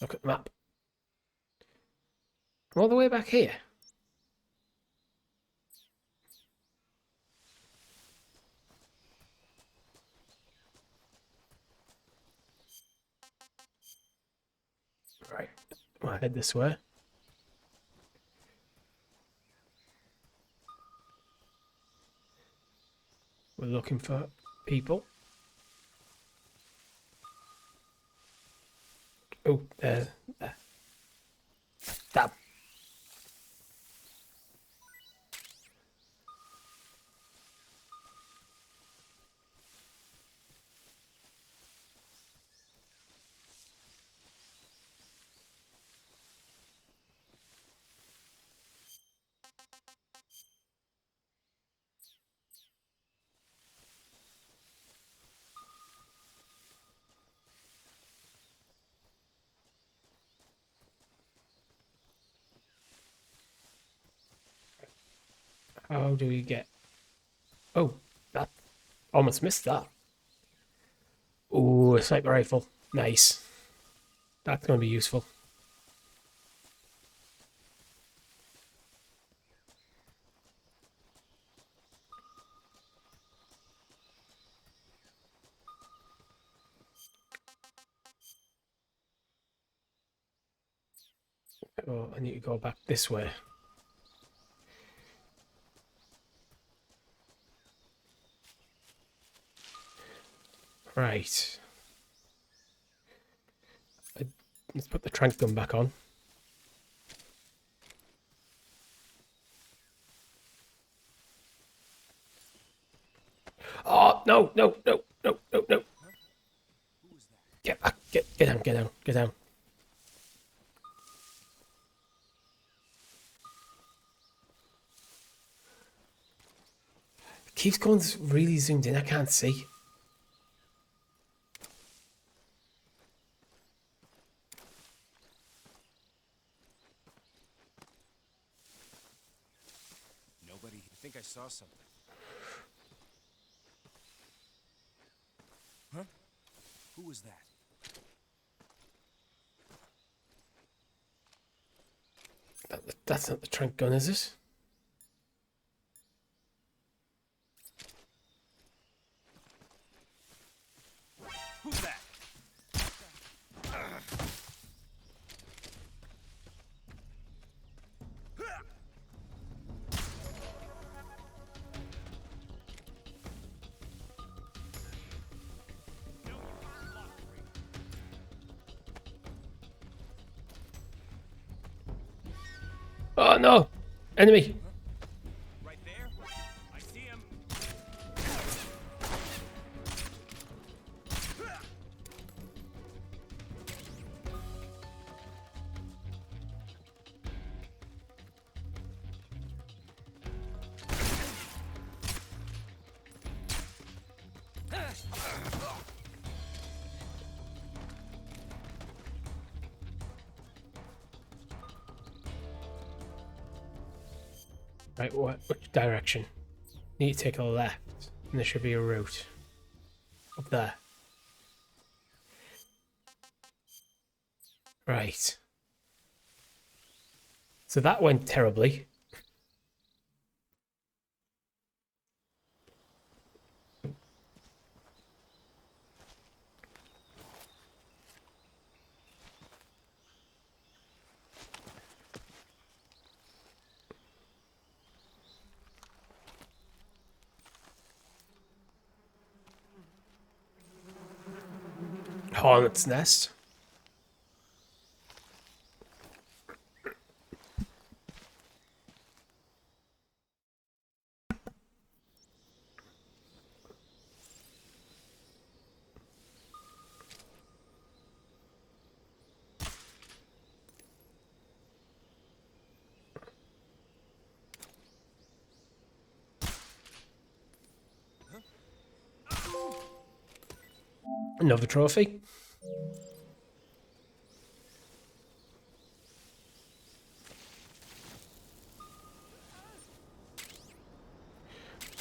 S1: Look at the map. I'm all the way back here. Right, I'll head this way. We're looking for people. Oh, there. That. How do we get... Oh, that... Almost missed that. Ooh, a sniper rifle. Nice. That's going to be useful. Oh, I need to go back this way. Right. Let's put the trank gun back on. Oh, no, no, no, no, no, no. Get back, get down, get down, get down. It keeps going really zoomed in, I can't see.
S8: Nobody. I think I saw something. Huh? Who was that?
S1: That's not the trank gun, is it?
S8: Who's that?
S1: Oh no! Enemy!
S8: Right there. I see him.
S1: Right, which direction? Need to take a left, and there should be a route. Up there. Right. So that went terribly. Hornet's nest. Another trophy.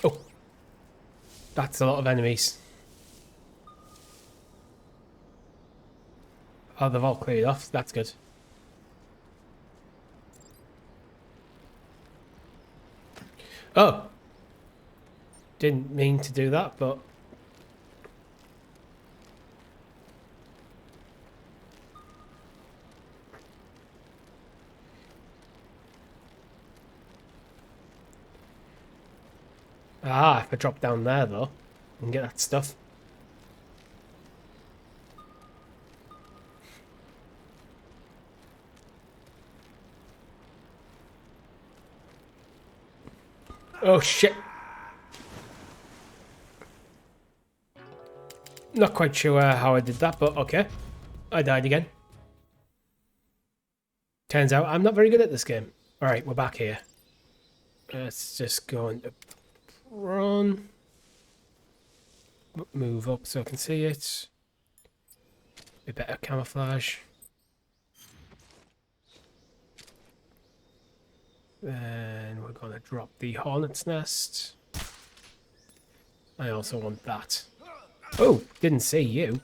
S1: Oh, that's a lot of enemies. Oh, they've all cleared off. That's good. Oh. Didn't mean to do that, but... Ah, if I drop down there, though, I can get that stuff. Oh, shit. Not quite sure how I did that, but okay. I died again. Turns out I'm not very good at this game. Alright, we're back here. Let's just go into run. Move up so I can see it. A bit of camouflage. Then we're going to drop the hornet's nest. I also want that. Oh, didn't see you.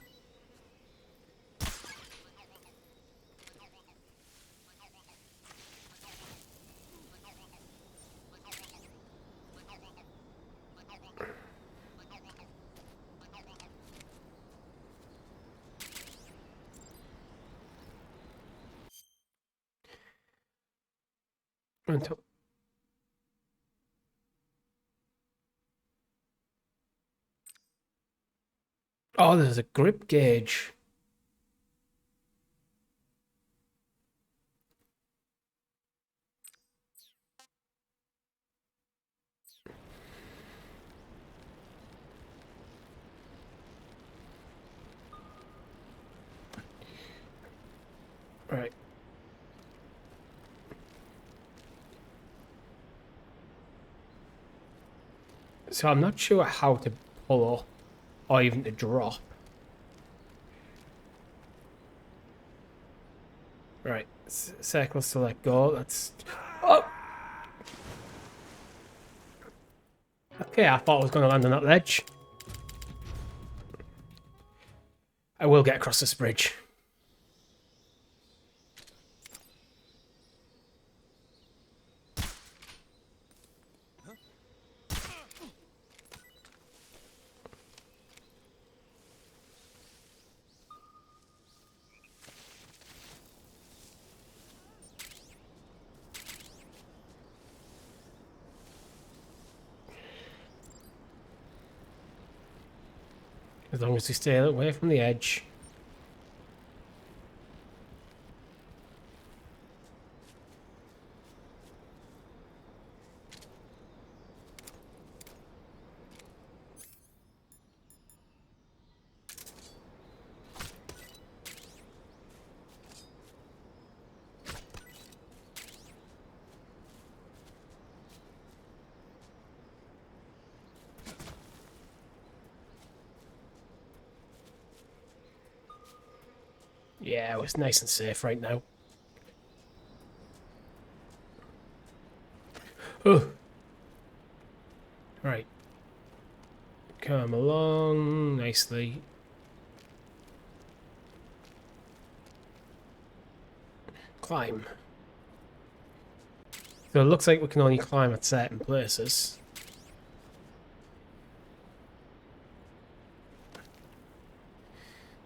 S1: Until oh, there's a grip gauge. Right. So I'm not sure how to pull or even to drop. Right, circles to let go. That's... Oh! Okay, I thought I was going to land on that ledge. I will get across this bridge. As long as we stay away from the edge. Yeah, it's nice and safe right now. Oh. Right. Come along nicely. Climb. So it looks like we can only climb at certain places.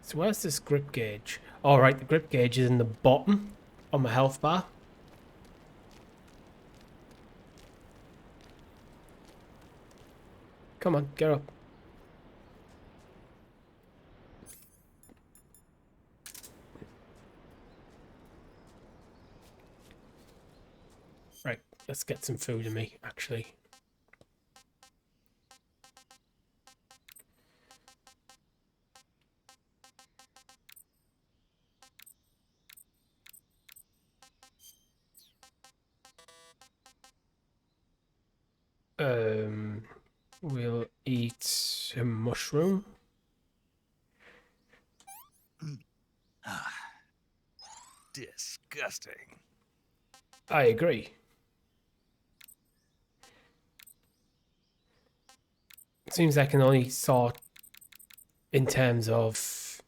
S1: So where's this grip gauge? Alright, the grip gauge is in the bottom on my health bar. Come on, get up. Right, let's get some food in me, actually. We'll eat a mushroom.
S2: Disgusting.
S1: I agree. It seems I can only sort in terms of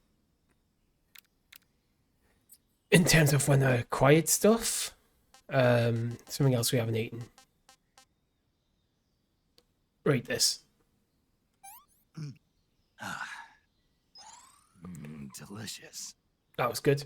S1: when I acquired stuff. Something else we haven't eaten. Read this.
S2: Delicious.
S1: That was good.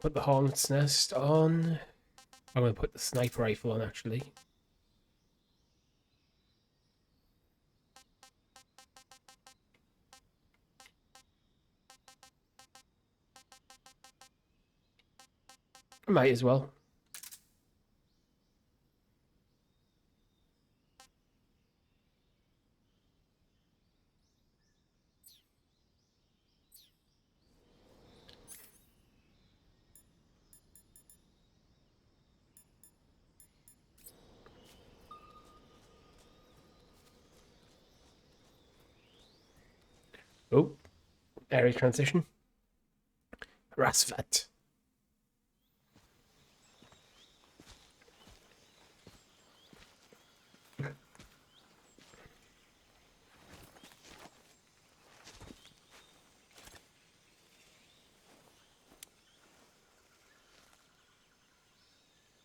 S1: Put the hornet's nest on. I'm going to put the sniper rifle on, actually. Might as well. Oh, area transition. Rasfat.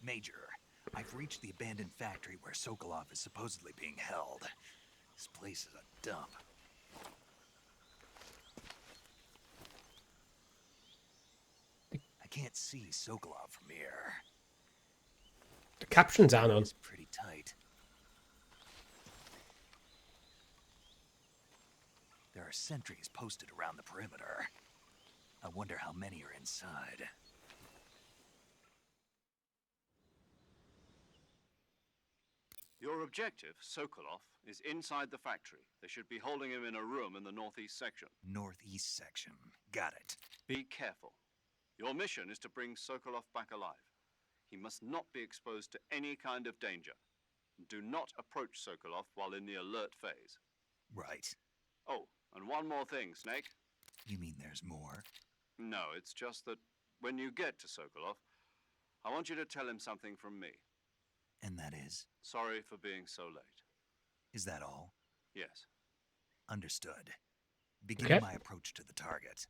S2: Major, I've reached the abandoned factory where Sokolov is supposedly being held. This place is a dump. I can't see Sokolov from here.
S1: The captions aren't on.
S2: It's pretty tight. There are sentries posted around the perimeter. I wonder how many are inside.
S4: Your objective, Sokolov, is inside the factory. They should be holding him in a room in the northeast section.
S2: Northeast section. Got it.
S4: Be careful. Your mission is to bring Sokolov back alive. He must not be exposed to any kind of danger. Do not approach Sokolov while in the alert phase.
S2: Right.
S4: Oh, and one more thing, Snake.
S2: You mean there's more?
S4: No, it's just that when you get to Sokolov, I want you to tell him something from me.
S2: And that is?
S4: Sorry for being so late.
S2: Is that all?
S4: Yes.
S2: Understood. Begin
S1: Okay.
S2: my approach to the target.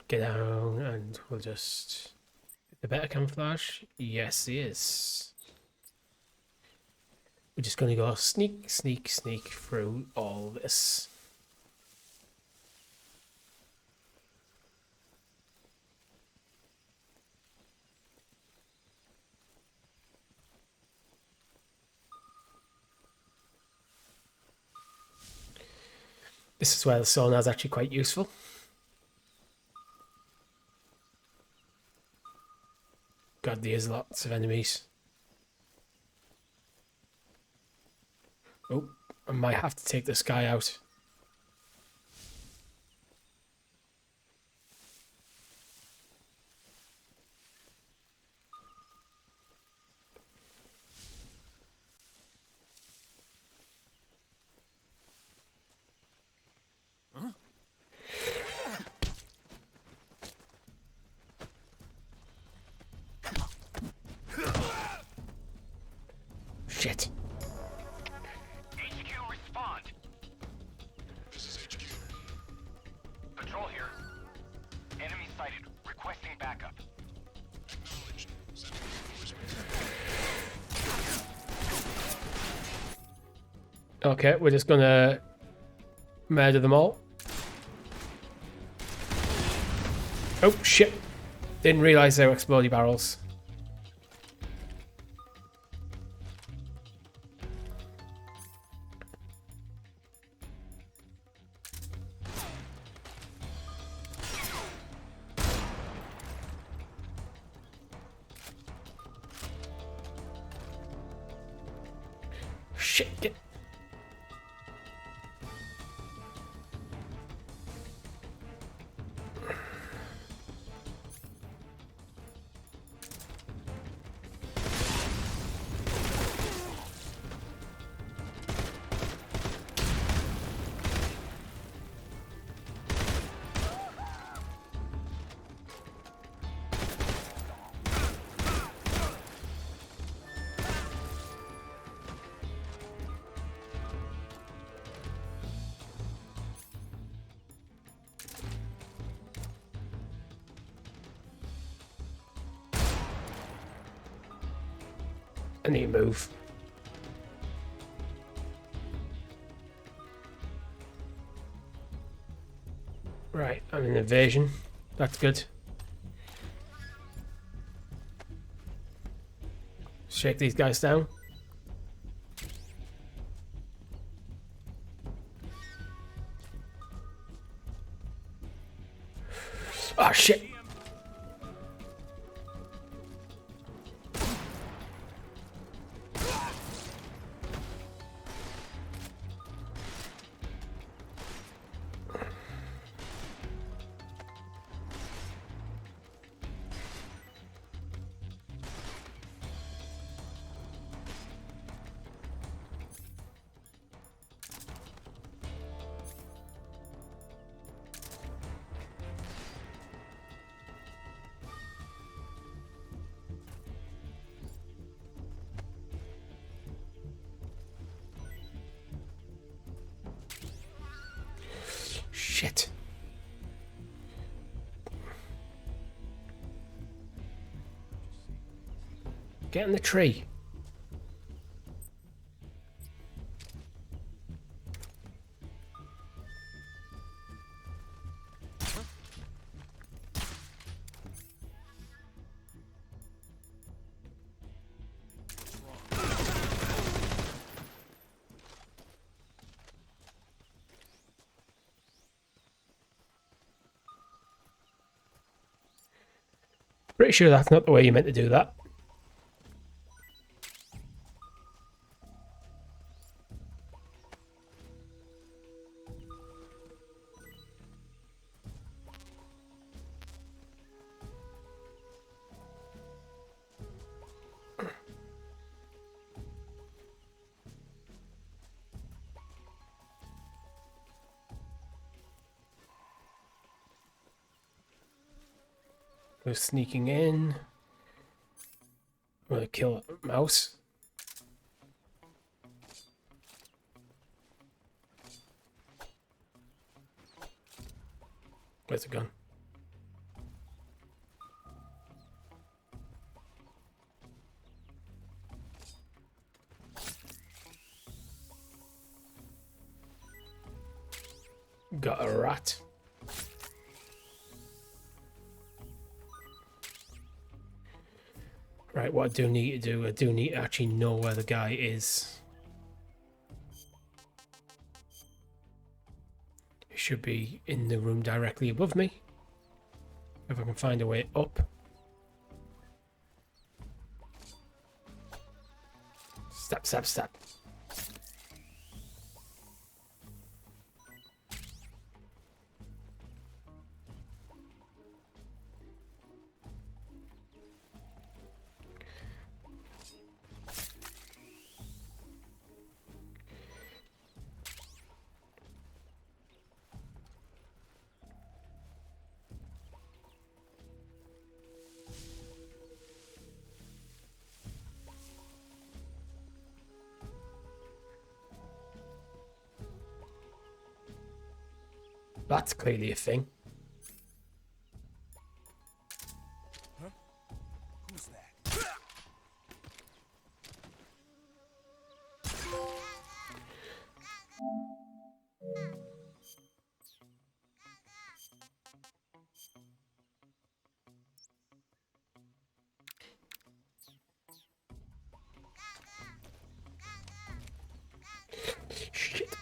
S1: Get down, and we'll just... The better camouflage? Yes, he is. We're just going to go sneak, sneak, sneak through all this. This is where the sonar is actually quite useful. God, there's lots of enemies. Oh, I might have to take this guy out. Shit.
S3: HQ, respond.
S9: This is HQ.
S3: Patrol here. Enemy sighted. Requesting backup.
S9: Acknowledged. Sending reinforcements.
S1: Okay, we're just gonna murder them all. Oh shit. Didn't realise they were explodey barrels. Shit, get... I need to move. Right, I'm in evasion. That's good. Shake these guys down. Oh shit! Shit. Get in the tree. Pretty sure that's not the way you meant to do that. We're sneaking in. I'm gonna kill a mouse. Where's the gun? Got a rat. Right, what I do need to do, I do need to actually know where the guy is. He should be in the room directly above me. If I can find a way up. Step, step, step. That's clearly a thing.
S8: Huh? Who's that?
S1: Shit.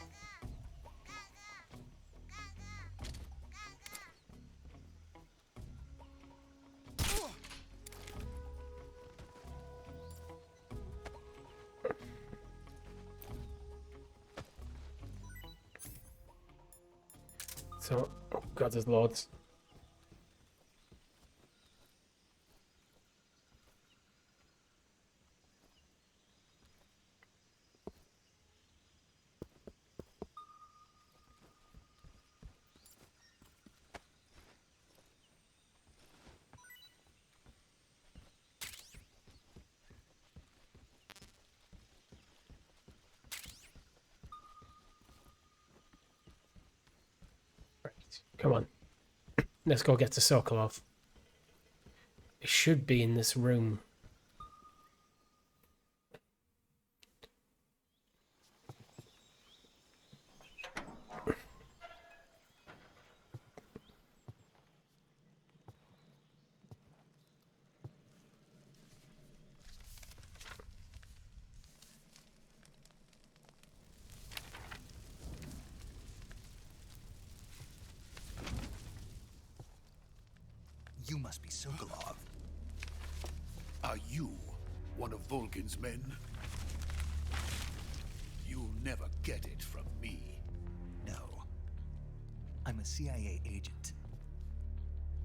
S1: So, oh god, there's loads. Come on. Let's go get to Sokolov. It should be in this room.
S2: You must be Sokolov.
S8: Are you one of Volgin's men? You'll never get it from me.
S2: No. I'm a CIA agent.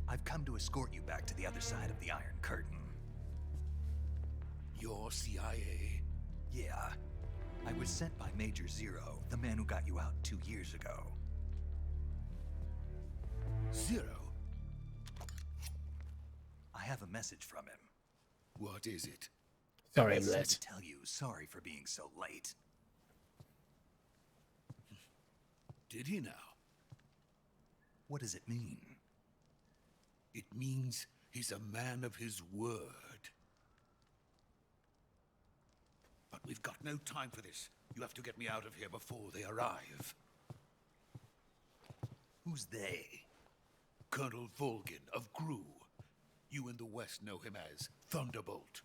S2: I've come to escort you back to the other side of the Iron Curtain.
S8: You're CIA?
S2: Yeah. I was sent by Major Zero, the man who got you out 2 years ago.
S8: Zero?
S2: I have a message from him.
S8: What is it?
S1: Sorry,
S2: He
S1: I'm
S2: said
S1: late.
S2: to tell you sorry for being so late.
S8: Did he now?
S2: What does it mean?
S8: It means he's a man of his word. But we've got no time for this. You have to get me out of here before they arrive.
S2: Who's they?
S8: Colonel Volgin of GRU. You in the West know him as Thunderbolt.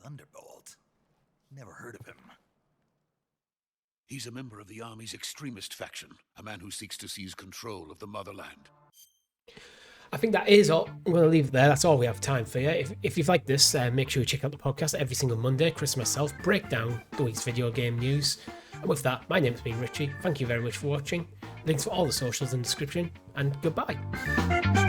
S2: Thunderbolt? Never heard of him.
S8: He's a member of the Army's extremist faction, a man who seeks to seize control of the motherland.
S1: I think that is all. I'm going to leave it there. That's all we have time for you. If you've liked this, make sure you check out the podcast every single Monday. Chris and myself break down the week's video game news. And with that, my name's been Richie. Thank you very much for watching. Links for all the socials in the description, and goodbye.